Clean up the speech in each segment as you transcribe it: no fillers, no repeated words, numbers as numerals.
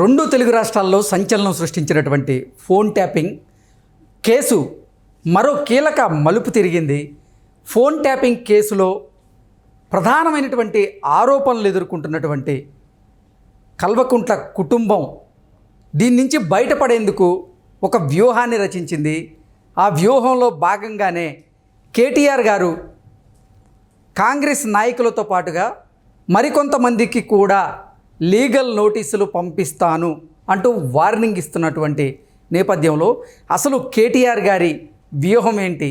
రెండు తెలుగు రాష్ట్రాల్లో సంచలనం సృష్టించినటువంటి ఫోన్ ట్యాపింగ్ కేసు మరో కీలక మలుపు తిరిగింది. ఫోన్ ట్యాపింగ్ కేసులో ప్రధానమైనటువంటి ఆరోపణలు ఎదుర్కొంటున్నటువంటి కల్వకుంట్ల కుటుంబం దీని నుంచి బయటపడేందుకు ఒక వ్యూహాన్ని రచించింది. ఆ వ్యూహంలో భాగంగానే కేటీఆర్ గారు కాంగ్రెస్ నాయకులతో పాటుగా మరికొంతమందికి కూడా లీగల్ నోటీసులు పంపిస్తాను అంటూ వార్నింగ్ ఇస్తున్నటువంటి నేపథ్యంలో అసలు కేటీఆర్ గారి వ్యూహం ఏంటి,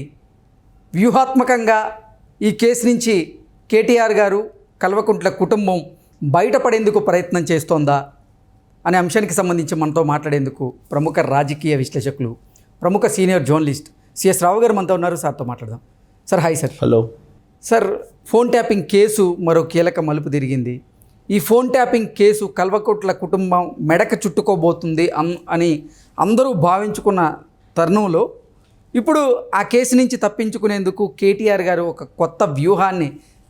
వ్యూహాత్మకంగా ఈ కేసు నుంచి కేటీఆర్ గారు కల్వకుంట్ల కుటుంబం బయటపడేందుకు ప్రయత్నం చేస్తోందా అనే అంశానికి సంబంధించి మనతో మాట్లాడేందుకు ప్రముఖ రాజకీయ విశ్లేషకులు, ప్రముఖ సీనియర్ జర్నలిస్ట్ సిఎస్ రావు గారు మనతో ఉన్నారు. సార్తో మాట్లాడదాం. Sir hi sir. Hello sir. Phone tapping case మరో కీలక మలుపు తిరిగింది. ఈ ఫోన్ ట్యాపింగ్ కేసు కల్వకుంట్ల కుటుంబం మెడక చుట్టుకోబోతుంది అని అందరూ భావించుకున్న తరుణంలో ఇప్పుడు ఆ కేసు నుంచి తప్పించుకునేందుకు కేటీఆర్ గారు ఒక కొత్త వ్యూహాన్ని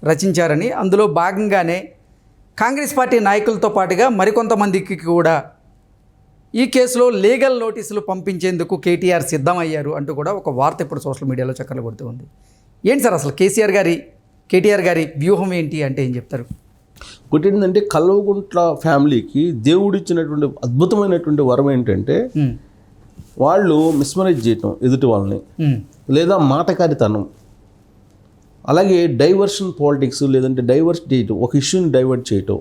రచించారని, అందులో భాగంగానే కాంగ్రెస్ పార్టీ నాయకులతో పాటుగా మరికొంతమందికి కూడా ఈ కేసులో లీగల్ నోటీసులు పంపించేందుకు కేటీఆర్ సిద్ధమయ్యారు అంటూ కూడా ఒక వార్త ఇప్పుడు సోషల్ మీడియాలో చక్కర్లు కొడుతూ ఉంది. ఏంటి సార్ అసలు కేటీఆర్ గారి వ్యూహం ఏంటి అంటే ఏం చెప్తారు? ఒకటి ఏంటంటే, కల్వకుంట్ల ఫ్యామిలీకి దేవుడిచ్చినటువంటి అద్భుతమైనటువంటి వరం ఏంటంటే వాళ్ళు మిస్మరైజ్ చేయటం ఎదుటి వాళ్ళని, లేదా మాటకారితనం, అలాగే డైవర్షన్ పాలిటిక్స్, లేదంటే డైవర్ట్ చేయటం, ఒక ఇష్యూని డైవర్ట్ చేయటం.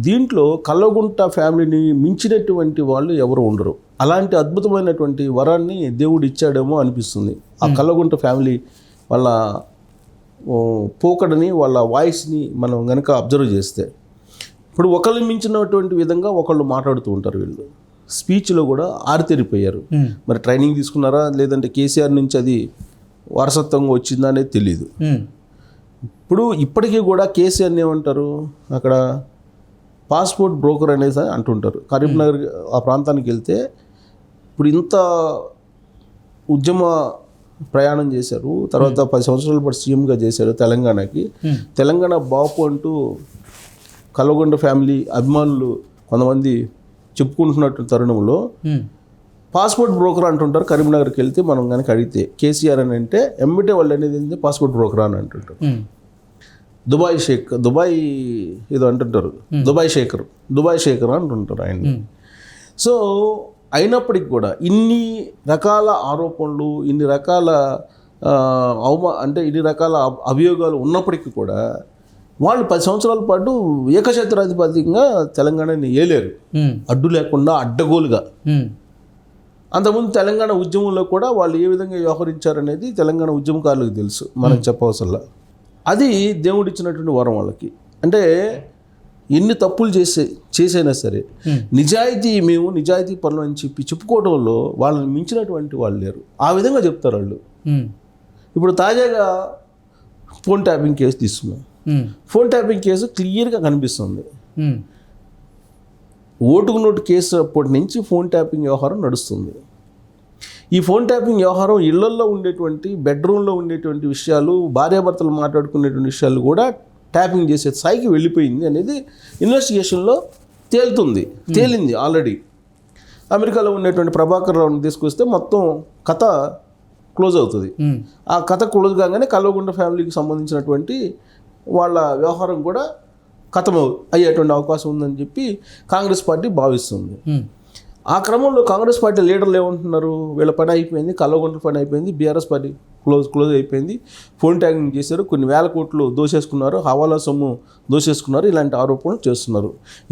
దీంట్లో కల్వకుంట్ల ఫ్యామిలీని మించినటువంటి వాళ్ళు ఎవరు ఉండరు. అలాంటి అద్భుతమైనటువంటి వరాన్ని దేవుడు ఇచ్చాడేమో అనిపిస్తుంది. ఆ కల్వకుంట్ల ఫ్యామిలీ వాళ్ళ పోకడని, వాళ్ళ వాయిస్ని మనం కనుక అబ్జర్వ్ చేస్తే, ఇప్పుడు ఒకళ్ళు మించినటువంటి విధంగా ఒకళ్ళు మాట్లాడుతూ ఉంటారు. వీళ్ళు స్పీచ్లో కూడా ఆరితేరిపోయారు. మరి ట్రైనింగ్ తీసుకున్నారా, లేదంటే కేసీఆర్ నుంచి అది వారసత్వంగా వచ్చిందా అనేది తెలియదు. ఇప్పుడు ఇప్పటికీ కూడా కేసీఆర్ని ఏమంటారు, అక్కడ పాస్పోర్ట్ బ్రోకర్ అనేది అంటుంటారు. కరీంనగర్ ఆ ప్రాంతానికి వెళ్తే ఇప్పుడు ఇంత ఉద్యమ ప్రయాణం చేశారు, తర్వాత 10 సంవత్సరాల పాటు సీఎంగా చేశారు తెలంగాణకి. తెలంగాణ బాపు అంటూ కల్వకుంట్ల ఫ్యామిలీ అభిమానులు కొంతమంది చెప్పుకుంటున్నట్టు తరుణంలో పాస్పోర్ట్ బ్రోకర్ అంటుంటారు. కరీంనగర్కి వెళ్తే మనం కనుక అడిగితే కేసీఆర్ అని అంటే ఎంబటే వాళ్ళు అనేది ఏంటి, పాస్పోర్ట్ బ్రోకర్ అని అంటుంటారు. దుబాయ్ ఏదో అంటుంటారు, దుబాయ్ శేఖర్ అంటుంటారు ఆయన. సో అయినప్పటికి కూడా ఇన్ని రకాల ఆరోపణలు, ఇన్ని రకాల ఇన్ని రకాల అభియోగాలు ఉన్నప్పటికీ కూడా వాళ్ళు 10 సంవత్సరాల పాటు ఏకఛత్రాధిపత్యంగా తెలంగాణని ఏలేరు, అడ్డు లేకుండా అడ్డగోలుగా. అంతకుముందు తెలంగాణ ఉద్యమంలో కూడా వాళ్ళు ఏ విధంగా వ్యవహరించారనేది తెలంగాణ ఉద్యమకారులకు తెలుసు, మనం చెప్పవసల్లా. అది దేవుడిచ్చినటువంటి వరం వాళ్ళకి. అంటే ఎన్ని తప్పులు చేసైనా సరే మేము నిజాయితీ పనులు అని చెప్పుకోవడంలో వాళ్ళని మించినటువంటి వాళ్ళు లేరు. ఆ విధంగా చెప్తారు వాళ్ళు. ఇప్పుడు తాజాగా ఫోన్ ట్యాపింగ్ కేసు తీసుకున్నాం. ఫోన్ ట్యాపింగ్ కేసు క్లియర్గా కనిపిస్తుంది. ఓటుకు నోటు కేసు అప్పటి నుంచి ఫోన్ ట్యాపింగ్ వ్యవహారం నడుస్తుంది. ఈ ఫోన్ ట్యాపింగ్ వ్యవహారం ఇళ్లల్లో ఉండేటువంటి, బెడ్రూమ్లో ఉండేటువంటి విషయాలు, భార్యాభర్తలు మాట్లాడుకునేటువంటి విషయాలు కూడా ట్యాపింగ్ చేసే స్థాయికి వెళ్ళిపోయింది అనేది ఇన్వెస్టిగేషన్లో తేలింది ఆల్రెడీ. అమెరికాలో ఉండేటువంటి ప్రభాకర్ రావుని తీసుకొస్తే మొత్తం కథ క్లోజ్ అవుతుంది. ఆ కథ క్లోజ్ కాగానే కల్వకుంట్ల ఫ్యామిలీకి సంబంధించినటువంటి వాళ్ళ వ్యవహారం కూడా ఖతం అయ్యేటువంటి అవకాశం ఉందని చెప్పి కాంగ్రెస్ పార్టీ భావిస్తుంది. ఆ క్రమంలో కాంగ్రెస్ పార్టీ లీడర్లు ఏమంటున్నారు, వీళ్ళ పని అయిపోయింది, కల్వకుంట్ల పని అయిపోయింది, బీఆర్ఎస్ పార్టీ క్లోజ్ అయిపోయింది, ఫోన్ ట్యాగింగ్ చేశారు, కొన్ని వేల కోట్లు దోసేసుకున్నారు, హవాలా సొమ్ము దోసేసుకున్నారు, ఇలాంటి ఆరోపణలు చేస్తున్నారు.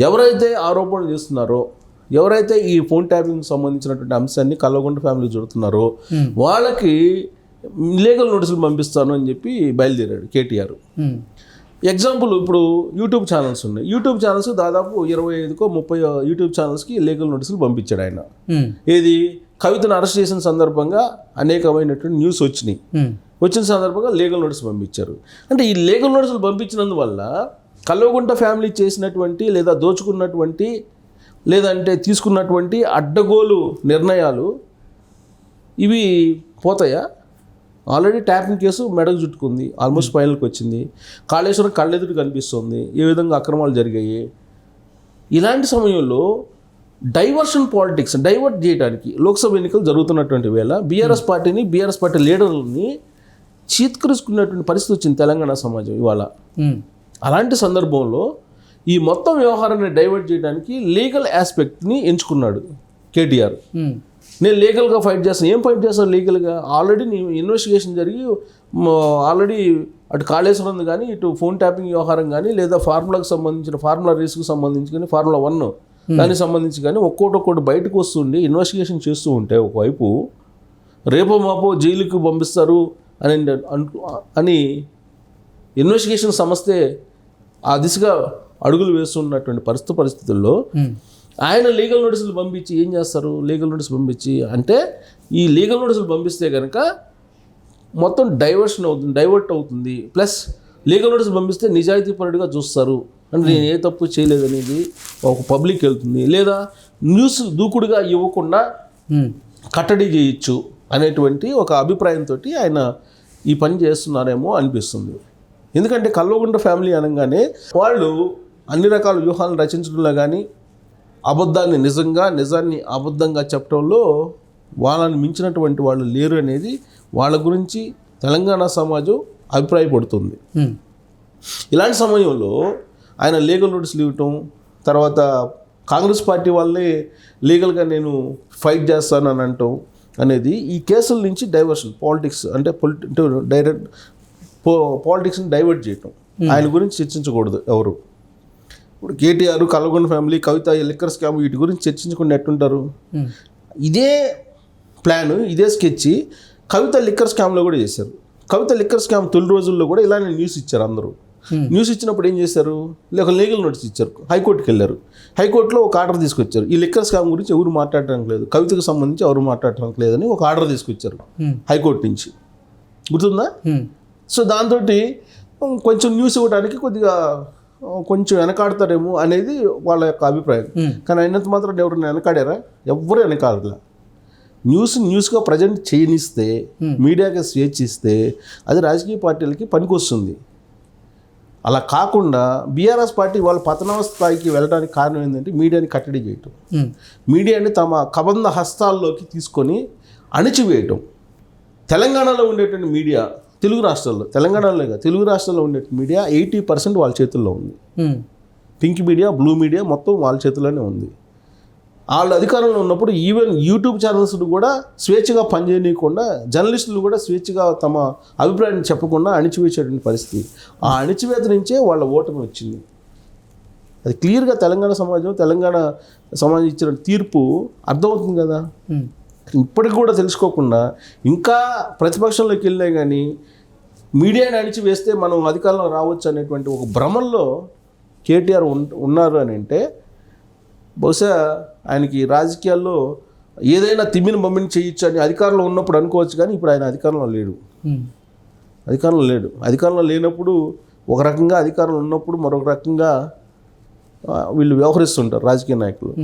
ఎవరైతే ఆరోపణలు చేస్తున్నారో, ఎవరైతే ఈ ఫోన్ ట్యాపింగ్ సంబంధించినటువంటి అంశాన్ని కల్వకుంట్ల ఫ్యామిలీ చూడుతున్నారో వాళ్ళకి లీగల్ నోటీసులు పంపిస్తాను అని చెప్పి బయలుదేరాడు కేటీఆర్. ఎగ్జాంపుల్, ఇప్పుడు యూట్యూబ్ ఛానల్స్ ఉన్నాయి. యూట్యూబ్ ఛానల్స్ దాదాపు 25కో 30 యూట్యూబ్ ఛానల్స్కి లీగల్ నోటీసులు పంపించాడు ఆయన. ఏది, కవితను అరెస్ట్ చేసిన సందర్భంగా అనేకమైనటువంటి న్యూస్ వచ్చిన సందర్భంగా లీగల్ నోటీస్ పంపించారు. అంటే ఈ లీగల్ నోటీసులు పంపించినందువల్ల కల్వకుంట్ల ఫ్యామిలీ చేసినటువంటి, లేదా దోచుకున్నటువంటి, లేదంటే తీసుకున్నటువంటి అడ్డగోలు నిర్ణయాలు ఇవి పోతాయా? ఆల్రెడీ ట్యాపింగ్ కేసు మెడకు చుట్టుకుంది, ఆల్మోస్ట్ ఫైనల్కి వచ్చింది. కాళేశ్వరం కళ్ళెదురు కనిపిస్తుంది ఏ విధంగా అక్రమాలు జరిగాయి. ఇలాంటి సమయంలో డైవర్షన్ పాలిటిక్స్ డైవర్ట్ చేయడానికి లోక్సభ ఎన్నికలు జరుగుతున్నటువంటి వేళ బీఆర్ఎస్ పార్టీని బీఆర్ఎస్ పార్టీ లీడర్లని చీత్కరించుకున్నటువంటి పరిస్థితి వచ్చింది తెలంగాణ సమాజం ఇవాళ. అలాంటి సందర్భంలో ఈ మొత్తం వ్యవహారాన్ని డైవర్ట్ చేయడానికి లీగల్ ఆస్పెక్ట్ని ఎంచుకున్నాడు కేటీఆర్. నేను లీగల్గా ఫైట్ చేస్తాను. ఏం ఫైట్ చేస్తాను లీగల్గా? ఆల్రెడీ నీ ఇన్వెస్టిగేషన్ జరిగి ఆల్రెడీ అటు కాళేశ్వరం కానీ ఇటు ఫోన్ ట్యాపింగ్ వ్యవహారం కానీ లేదా ఫార్ములాకి సంబంధించిన ఫార్ములా రేస్కి సంబంధించి కానీ Formula 1 దానికి సంబంధించి కానీ ఒక్కొక్కటి బయటకు వస్తుండి ఇన్వెస్టిగేషన్ చేస్తూ ఉంటే ఒకవైపు రేపో మాపో జైలుకి పంపిస్తారు అని ఇన్వెస్టిగేషన్ సంస్థే ఆ దిశగా అడుగులు వేస్తున్నటువంటి పరిస్థితుల్లో ఆయన లీగల్ నోటీసులు పంపించి ఏం చేస్తారు? లీగల్ నోటీస్ పంపించి అంటే ఈ లీగల్ నోటీసులు పంపిస్తే కనుక మొత్తం డైవర్ట్ అవుతుంది. ప్లస్ లీగల్ నోటీసులు పంపిస్తే నిజాయితీపరుడిగా చూస్తారు అంటే నేను ఏ తప్పు చేయలేదనేది ఒక పబ్లిక్ వెళ్తుంది. లేదా న్యూస్ దూకుడుగా ఇవ్వకుండా కట్టడి చేయొచ్చు అనేటువంటి ఒక అభిప్రాయంతో ఆయన ఈ పని చేస్తున్నారేమో అనిపిస్తుంది. ఎందుకంటే కల్వకుంట్ల ఫ్యామిలీ అనగానే వాళ్ళు అన్ని రకాల వ్యూహాలను రచించడంలో కానీ అబద్ధాన్ని నిజాన్ని అబద్ధంగా చెప్పడంలో వాళ్ళని మించినటువంటి వాళ్ళు లేరు అనేది వాళ్ళ గురించి తెలంగాణ సమాజం అభిప్రాయపడుతుంది. ఇలాంటి సమయంలో ఆయన లీగల్ నోటీసులు ఇవ్వటం, తర్వాత కాంగ్రెస్ పార్టీ వాళ్ళే లీగల్గా నేను ఫైట్ చేస్తానని అంటాం అనేది ఈ కేసుల నుంచి డైవర్షన్ పాలిటిక్స్ అంటే పాలిటిక్స్ని డైవర్ట్ చేయటం. ఆయన గురించి చర్చించకూడదు ఎవరు. ఇప్పుడు కేటీఆర్, కల్వకుంట్ల ఫ్యామిలీ, కవిత లిక్కర్ స్కామ్ వీటి గురించి చర్చించకుండా ఎట్టుంటారు? ఇదే ప్లాన్ ఇదే స్కెచ్ కవిత లిక్కర్ స్కామ్లో కూడా చేశారు. కవిత లిక్కర్ స్కామ్ తొలి రోజుల్లో కూడా ఇలానే న్యూస్ ఇచ్చారు అందరూ. న్యూస్ ఇచ్చినప్పుడు ఏం చేశారు? లేక లీగల్ నోటీస్ ఇచ్చారు. హైకోర్టుకి వెళ్ళారు. హైకోర్టులో ఒక ఆర్డర్ తీసుకొచ్చారు. ఈ లిక్కర్ స్కామ్ గురించి ఎవరు మాట్లాడడానికి లేదు, కవితకు సంబంధించి ఎవరు మాట్లాడడానికి లేదని ఒక ఆర్డర్ తీసుకొచ్చారు హైకోర్టు నుంచి. గుర్తుందా? సో దాంతో కొంచెం న్యూస్ ఇవ్వడానికి కొంచెం వెనకాడతారేమో అనేది వాళ్ళ యొక్క అభిప్రాయం. కానీ అయినంత మాత్రం ఎవరైనా వెనకాడారా? ఎవ్వరు వెనకాడలా. న్యూస్గా ప్రజెంట్ చేయనిస్తే, మీడియాకి స్వేచ్ఛ ఇస్తే అది రాజకీయ పార్టీలకి పనికొస్తుంది. అలా కాకుండా బీఆర్ఎస్ పార్టీ వాళ్ళ పతనావస్థ స్థాయికి వెళ్ళడానికి కారణం ఏంటంటే మీడియాని కట్టడి చేయటం, మీడియాని తమ కబంధ హస్తాల్లోకి తీసుకొని అణిచివేయటం. తెలంగాణలో ఉండేటువంటి మీడియా తెలుగు రాష్ట్రాల్లో, తెలంగాణలో కాదు తెలుగు రాష్ట్రాల్లో ఉండే మీడియా 80% వాళ్ళ చేతుల్లో ఉంది. పింక్ మీడియా, బ్లూ మీడియా మొత్తం వాళ్ళ చేతుల్లోనే ఉంది. వాళ్ళ అధికారంలో ఉన్నప్పుడు ఈవెన్ యూట్యూబ్ ఛానల్స్ కూడా స్వేచ్ఛగా పనిచేయకుండా, జర్నలిస్టులు కూడా స్వేచ్ఛగా తమ అభిప్రాయాన్ని చెప్పకుండా అణిచివేసేటువంటి పరిస్థితి. ఆ అణిచివేత నుంచే వాళ్ళ ఓటమి వచ్చింది. అది క్లియర్గా తెలంగాణ సమాజం ఇచ్చిన తీర్పు అర్థమవుతుంది కదా. ఇప్పటికి కూడా తెలుసుకోకుండా ఇంకా ప్రతిపక్షంలోకి వెళ్ళినా కానీ మీడియాని అణిచివేస్తే మనం అధికారంలో రావచ్చు అనేటువంటి ఒక భ్రమంలో కేటీఆర్ ఉన్నారు అని అంటే బహుశా ఆయనకి రాజకీయాల్లో ఏదైనా తిమ్మిని బొమ్మిని చేయొచ్చు అని అధికారంలో ఉన్నప్పుడు అనుకోవచ్చు. కానీ ఇప్పుడు ఆయన అధికారంలో లేడు. అధికారంలో లేనప్పుడు ఒక రకంగా, అధికారంలో ఉన్నప్పుడు మరొక రకంగా వీళ్ళు వ్యవహరిస్తుంటారు రాజకీయ నాయకులు.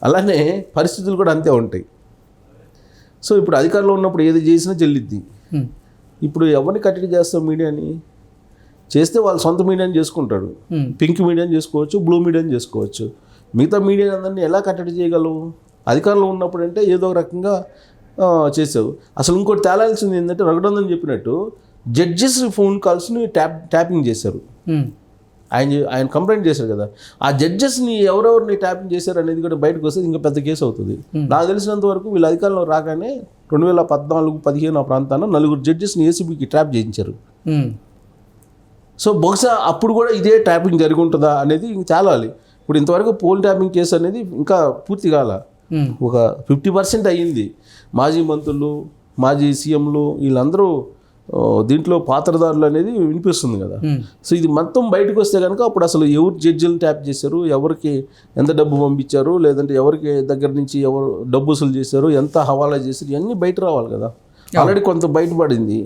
అలానే పరిస్థితులు కూడా అంతే ఉంటాయి. సో ఇప్పుడు అధికారంలో ఉన్నప్పుడు ఏది చేసినా చెల్లిద్ది. ఇప్పుడు ఎవరిని కట్టడి చేస్తాం? మీడియాని చేస్తే వాళ్ళు సొంత మీడియాని చేసుకుంటాడు. పింక్ మీడియాని చేసుకోవచ్చు, బ్లూ మీడియాని చేసుకోవచ్చు. మిగతా మీడియా అందరినీ ఎలా కట్టడి చేయగలవు? అధికారంలో ఉన్నప్పుడు అంటే ఏదో ఒక రకంగా చేసావు. అసలు ఇంకోటి తేలాల్సింది ఏంటంటే రఘునందన్ చెప్పినట్టు జడ్జెస్ ఫోన్ కాల్స్ని ట్యాపింగ్ చేశారు. ఆయన కంప్లైంట్ చేశారు కదా, ఆ జడ్జెస్ని ఎవరెవరిని ట్యాపింగ్ చేశారు అనేది కూడా బయటకు వస్తే ఇంకా పెద్ద కేసు అవుతుంది. నాకు తెలిసినంత వరకు వీళ్ళు అధికారంలో రాగానే 2014-15 ఆ ప్రాంతాన 4 జడ్జెస్ని ఏసీబీకి ట్యాప్ చేయించారు. సో బహుశా అప్పుడు కూడా ఇదే ట్యాపింగ్ జరిగి ఉంటుందా అనేది ఇంక తేలాలి. ఇప్పుడు ఇంతవరకు పోల్ ట్యాపింగ్ కేసు అనేది ఇంకా పూర్తి కాల, ఒక 50% అయ్యింది. మాజీ మంత్రులు, మాజీ సీఎంలు వీళ్ళందరూ దీంట్లో పాత్రదారులు అనేది వినిపిస్తుంది కదా. సో ఇది మొత్తం బయటకు వస్తే కనుక అప్పుడు అసలు ఎవరు జడ్జిలను ట్యాప్ చేశారు, ఎవరికి ఎంత డబ్బు పంపించారు, లేదంటే ఎవరికి దగ్గర నుంచి ఎవరు డబ్బు వసూలు చేశారు, ఎంత హవాలా చేశారు, ఇవన్నీ బయట రావాలి కదా. ఆల్రెడీ కొంత బయటపడింది.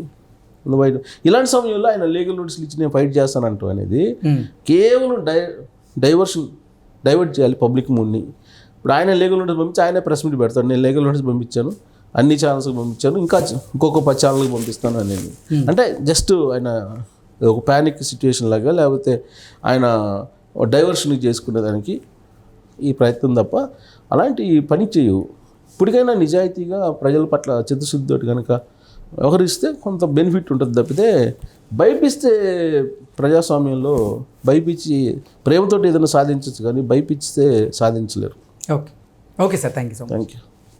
ఇలాంటి సమయంలో ఆయన లీగల్ నోటీసులు ఇచ్చి నేను ఫైట్ చేస్తానంటూ అనేది కేవలం డైవర్ట్ చేయాలి పబ్లిక్ మూడ్ని. ఇప్పుడు ఆయన లీగల్ నోటీస్ పంపించి ఆయనే ప్రెస్ మీట్ పెడతాడు, నేను లీగల్ నోటీస్ పంపించాను, అన్ని ఛానల్స్కి పంపించాను, ఇంకొక 10 ఛానల్కి పంపిస్తాను అనేది. అంటే జస్ట్ ఆయన ఒక ప్యానిక్ సిచ్యువేషన్ లాగా, లేకపోతే ఆయన డైవర్షన్ చేసుకునేదానికి ఈ ప్రయత్నం తప్ప అలాంటి పని చేయవు. ఇప్పటికైనా నిజాయితీగా ప్రజల పట్ల చిత్తశుద్ధితోటి కనుక వ్యవహరిస్తే కొంత బెనిఫిట్ ఉంటుంది తప్పితే భయపిస్తే ప్రజాస్వామ్యంలో భయపించి ప్రేమతోటి ఏదైనా సాధించవచ్చు కానీ భయపిస్తే సాధించలేరు. Okay sir, thank you so much. Thank you.